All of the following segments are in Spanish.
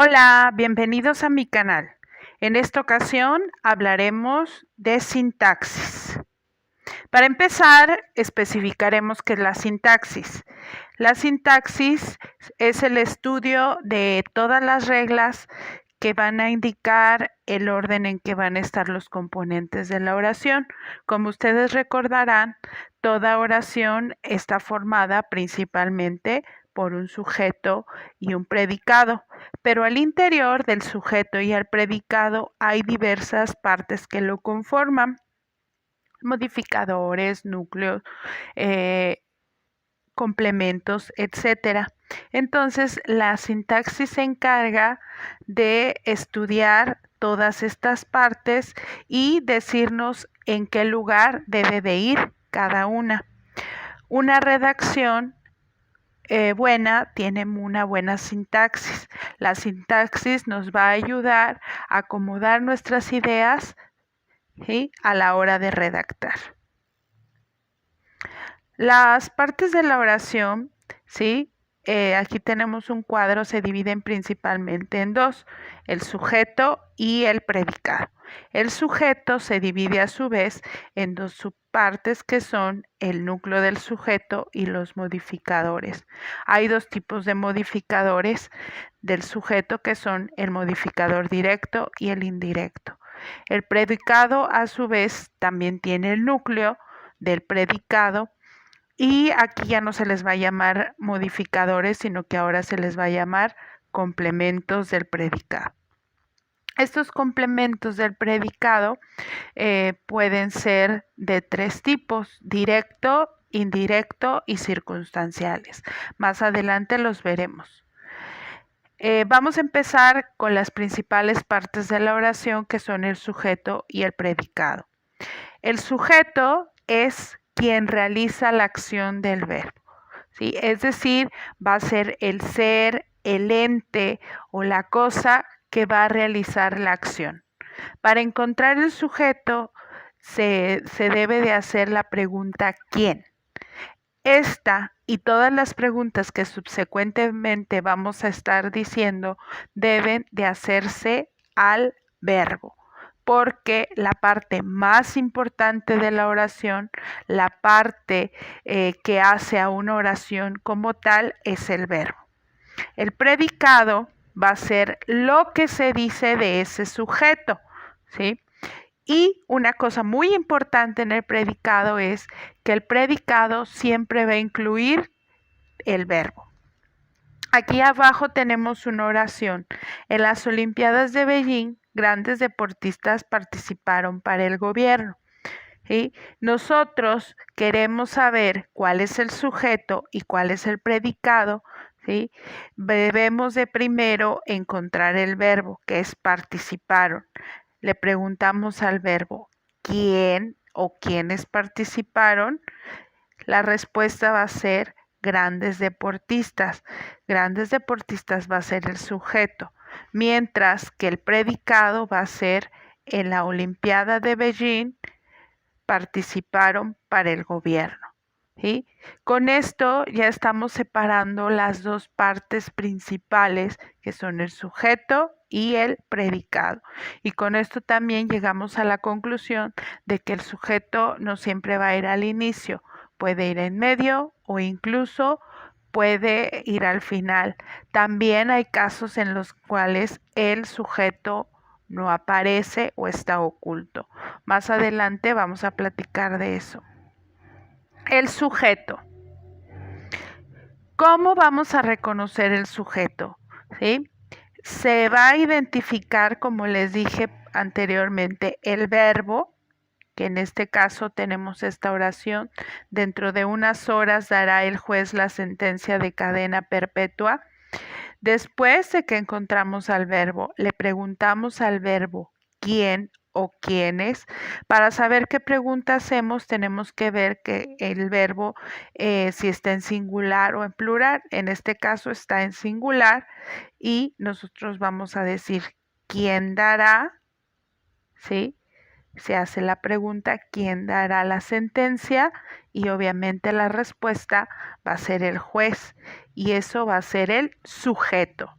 Hola, bienvenidos a mi canal. En esta ocasión hablaremos de sintaxis. Para empezar, especificaremos qué es la sintaxis. La sintaxis es el estudio de todas las reglas que van a indicar el orden en que van a estar los componentes de la oración. Como ustedes recordarán, toda oración está formada principalmente por un sujeto y un predicado, pero al interior del sujeto y el predicado hay diversas partes que lo conforman: modificadores, núcleos, eh, complementos, etcétera. Entonces, la sintaxis se encarga de estudiar todas estas partes y decirnos en qué lugar debe de ir cada una. Una redacción buena tiene una buena sintaxis. La sintaxis nos va a ayudar a acomodar nuestras ideas, ¿sí?, a la hora de redactar. Las partes de la oración, ¿sí? Aquí tenemos un cuadro, se dividen principalmente en dos: el sujeto y el predicado. El sujeto se divide a su vez en dos subpartes, que son el núcleo del sujeto y los modificadores. Hay dos tipos de modificadores del sujeto, que son el modificador directo y el indirecto. El predicado a su vez también tiene el núcleo del predicado, y aquí ya no se les va a llamar modificadores, sino que ahora se les va a llamar complementos del predicado. Estos complementos del predicado pueden ser de tres tipos: directo, indirecto y circunstanciales. Más adelante los veremos. Vamos a empezar con las principales partes de la oración, que son el sujeto y el predicado. El sujeto es quien realiza la acción del verbo, ¿sí? Es decir, va a ser el ser, el ente o la cosa que va a realizar la acción. Para encontrar el sujeto se debe de hacer la pregunta ¿quién? Esta y todas las preguntas que subsecuentemente vamos a estar diciendo deben de hacerse al verbo, porque la parte más importante de la oración, la parte que hace a una oración como tal, es el verbo. El predicado va a ser lo que se dice de ese sujeto, ¿sí? Y una cosa muy importante en el predicado es que el predicado siempre va a incluir el verbo. Aquí abajo tenemos una oración. En las Olimpiadas de Beijing, grandes deportistas participaron para el gobierno. ¿Sí? Nosotros queremos saber cuál es el sujeto y cuál es el predicado, ¿sí? Debemos de primero encontrar el verbo, que es participaron. Le preguntamos al verbo ¿quién o quiénes participaron? La respuesta va a ser grandes deportistas. Grandes deportistas va a ser el sujeto, mientras que el predicado va a ser en la Olimpiada de Beijing participaron para el gobierno. ¿Sí? Con esto ya estamos separando las dos partes principales, que son el sujeto y el predicado. Y con esto también llegamos a la conclusión de que el sujeto no siempre va a ir al inicio, puede ir en medio o incluso puede ir al final. También hay casos en los cuales el sujeto no aparece o está oculto. Más adelante vamos a platicar de eso. El sujeto. ¿Cómo vamos a reconocer el sujeto? ¿Sí? Se va a identificar, como les dije anteriormente, el verbo, que en este caso tenemos esta oración: dentro de unas horas dará el juez la sentencia de cadena perpetua. Después de que encontramos al verbo, le preguntamos al verbo quién o quiénes. Para saber qué pregunta hacemos, tenemos que ver que el verbo, si está en singular o en plural. En este caso está en singular y nosotros vamos a decir quién dará, ¿sí? Se hace la pregunta quién dará la sentencia y obviamente la respuesta va a ser el juez, y eso va a ser el sujeto.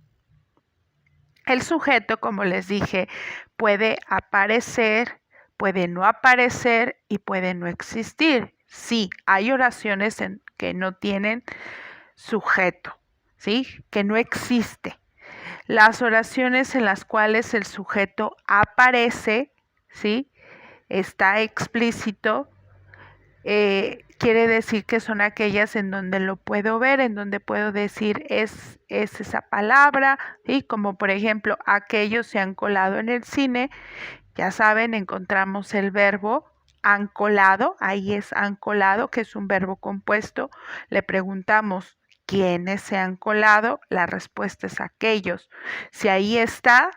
El sujeto, como les dije, puede aparecer, puede no aparecer y puede no existir. Sí, hay oraciones que no tienen sujeto, ¿sí? Que no existe. Las oraciones en las cuales el sujeto aparece, ¿sí? Está explícito, quiere decir que son aquellas en donde lo puedo ver, en donde puedo decir es esa palabra, ¿sí? Como por ejemplo aquellos se han colado en el cine, ya saben, encontramos el verbo han colado, ahí es han colado, que es un verbo compuesto. Le preguntamos quiénes se han colado, la respuesta es aquellos. Si ahí está,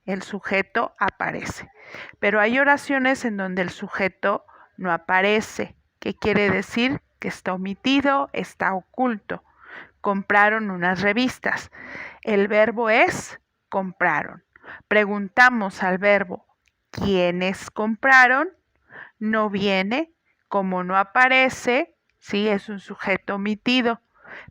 el sujeto aparece. Pero hay oraciones en donde el sujeto no aparece. ¿Qué quiere decir? Que está omitido, está oculto. Compraron unas revistas. El verbo es compraron. Preguntamos al verbo ¿quiénes compraron? No viene, como no aparece, sí, es un sujeto omitido.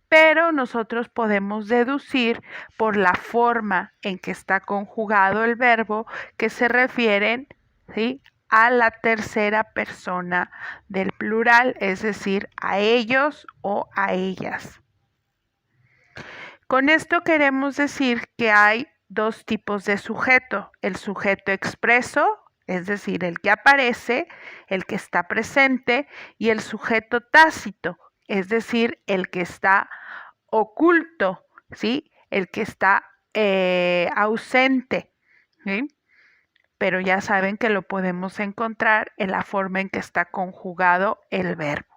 Pero nosotros podemos deducir por la forma en que está conjugado el verbo que se refieren, ¿sí?, a la tercera persona del plural, es decir, a ellos o a ellas. Con esto queremos decir que hay dos tipos de sujeto: el sujeto expreso, es decir, el que aparece, el que está presente, y el sujeto tácito, es decir, el que está oculto, ¿sí? El que está ausente, ¿sí? Pero ya saben que lo podemos encontrar en la forma en que está conjugado el verbo.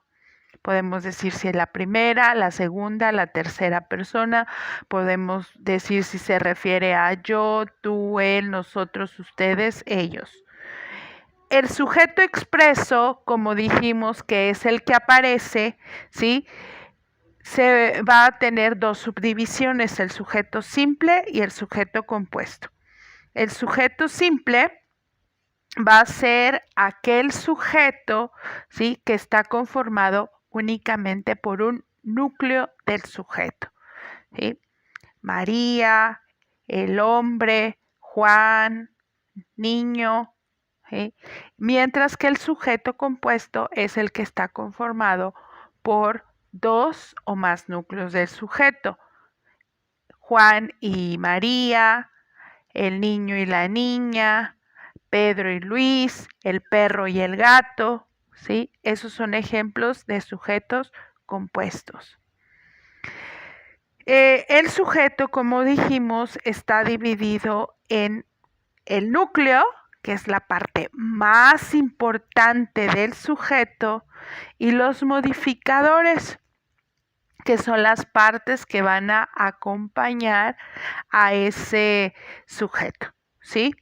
Podemos decir si es la primera, la segunda, la tercera persona. Podemos decir si se refiere a yo, tú, él, nosotros, ustedes, ellos. El sujeto expreso, como dijimos que es el que aparece, ¿sí?, se va a tener dos subdivisiones: el sujeto simple y el sujeto compuesto. El sujeto simple va a ser aquel sujeto, ¿sí?, que está conformado únicamente por un núcleo del sujeto, ¿sí? María, el hombre, Juan, niño, ¿sí? Mientras que el sujeto compuesto es el que está conformado por dos o más núcleos del sujeto: Juan y María, el niño y la niña, Pedro y Luis, el perro y el gato, ¿sí? Esos son ejemplos de sujetos compuestos. El sujeto, como dijimos, está dividido en el núcleo, que es la parte más importante del sujeto, y los modificadores, que son las partes que van a acompañar a ese sujeto, ¿sí?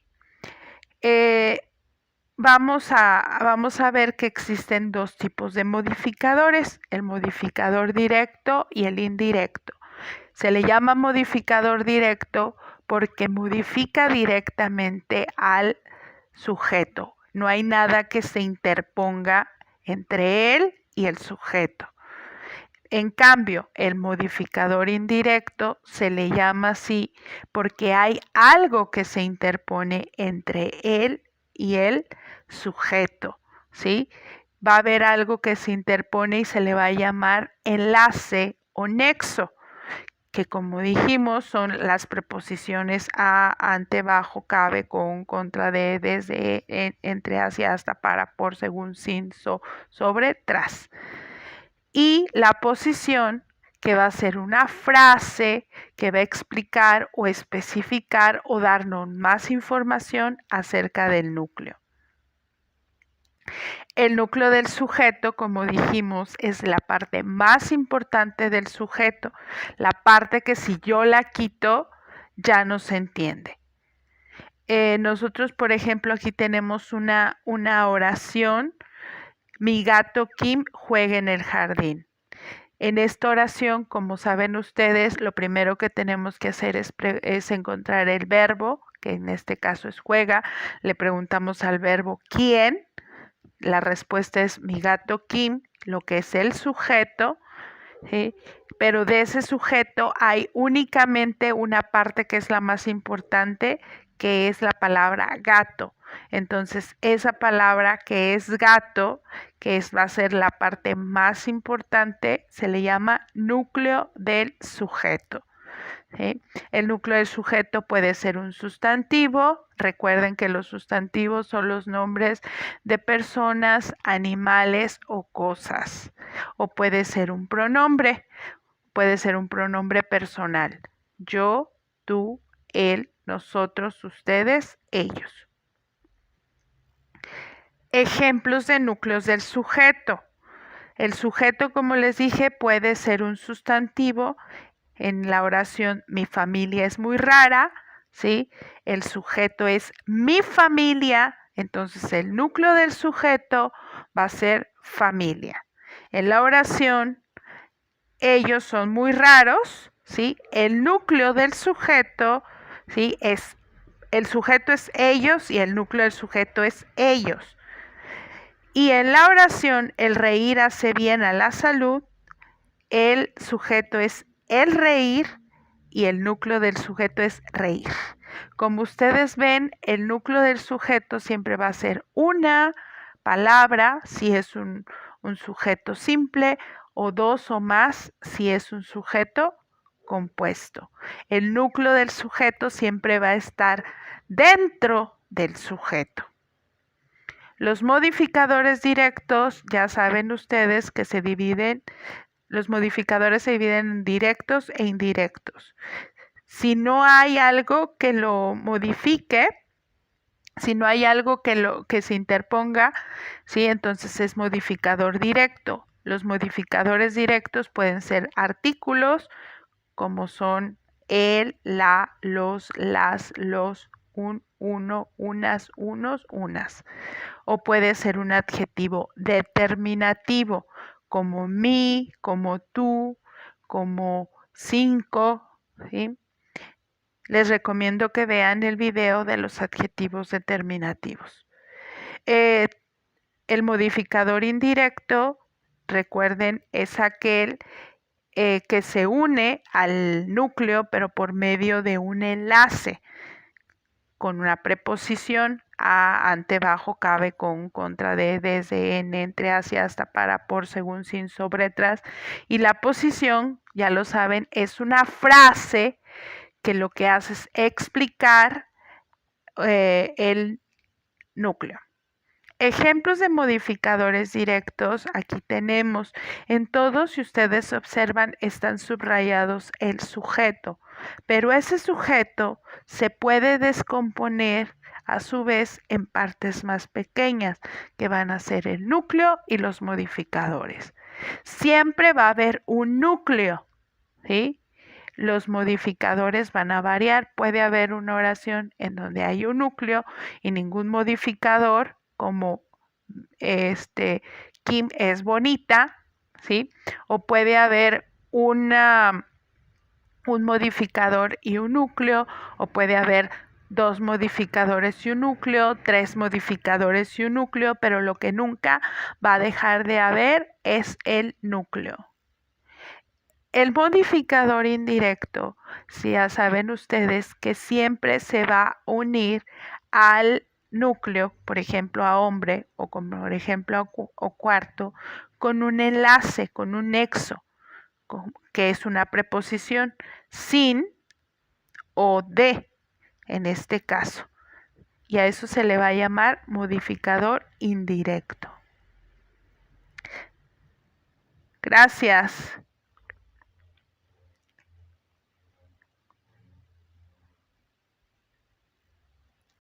Vamos a ver que existen dos tipos de modificadores: el modificador directo y el indirecto. Se le llama modificador directo porque modifica directamente al sujeto. No hay nada que se interponga entre él y el sujeto. En cambio, el modificador indirecto se le llama así porque hay algo que se interpone entre él y el sujeto, ¿sí? Va a haber algo que se interpone y se le va a llamar enlace o nexo, que, como dijimos, son las preposiciones a, ante, bajo, cabe, con, contra, de, desde, entre, hacia, hasta, para, por, según, sin, sobre, tras. Y la posición, que va a ser una frase que va a explicar o especificar o darnos más información acerca del núcleo. El núcleo del sujeto, como dijimos, es la parte más importante del sujeto, la parte que si yo la quito ya no se entiende. Nosotros, por ejemplo, aquí tenemos una oración: mi gato Kim juega en el jardín. En esta oración, como saben ustedes, lo primero que tenemos que hacer es encontrar el verbo, que en este caso es juega. Le preguntamos al verbo ¿quién? La respuesta es mi gato Kim, lo que es el sujeto, ¿sí? pero de ese sujeto hay únicamente una parte que es la más importante, que es la palabra gato. Entonces, esa palabra que es gato, va a ser la parte más importante, se le llama núcleo del sujeto. ¿Sí? El núcleo del sujeto puede ser un sustantivo. Recuerden que los sustantivos son los nombres de personas, animales o cosas. O puede ser un pronombre. Puede ser un pronombre personal. Yo, tú, él, nosotros, ustedes, ellos. Ejemplos de núcleos del sujeto. El sujeto, como les dije, puede ser un sustantivo. En la oración, mi familia es muy rara, ¿sí? El sujeto es mi familia, entonces el núcleo del sujeto va a ser familia. En la oración, ellos son muy raros, ¿sí? El núcleo del sujeto, ¿sí? El sujeto es ellos y el núcleo del sujeto es ellos. Y en la oración, el reír hace bien a la salud, el sujeto es el reír y el núcleo del sujeto es reír. Como ustedes ven, el núcleo del sujeto siempre va a ser una palabra si es un sujeto simple, o dos o más si es un sujeto compuesto. El núcleo del sujeto siempre va a estar dentro del sujeto. Los modificadores directos, ya saben ustedes que los modificadores se dividen en directos e indirectos. Si no hay algo que lo modifique, si no hay algo que se interponga, ¿sí? Entonces es modificador directo. Los modificadores directos pueden ser artículos, como son el, la, los, las, los, un, uno, unas, unos, unas. O puede ser un adjetivo determinativo, como mi, como tú, como 5, ¿sí? Les recomiendo que vean el video de los adjetivos determinativos. El modificador indirecto, recuerden, es aquel que se une al núcleo, pero por medio de un enlace con una preposición a, ante, bajo, cabe, con, contra, de, desde, en, entre, hacia, hasta, para, por, según, sin, sobre, tras. Y la posición, ya lo saben, es una frase que lo que hace es explicar el núcleo. Ejemplos de modificadores directos, aquí tenemos. En todos, si ustedes observan, están subrayados el sujeto, pero ese sujeto se puede descomponer a su vez en partes más pequeñas, que van a ser el núcleo y los modificadores. Siempre va a haber un núcleo, ¿sí? Los modificadores van a variar. Puede haber una oración en donde hay un núcleo y ningún modificador, como Kim es bonita, ¿sí? O puede haber un modificador y un núcleo, o puede haber 2 modificadores y un núcleo, 3 modificadores y un núcleo, pero lo que nunca va a dejar de haber es el núcleo. El modificador indirecto, si ya saben ustedes que siempre se va a unir al núcleo, por ejemplo a hombre o como por ejemplo a cuarto, con un enlace, con un nexo, que es una preposición, sin o de en este caso. Y a eso se le va a llamar modificador indirecto. Gracias.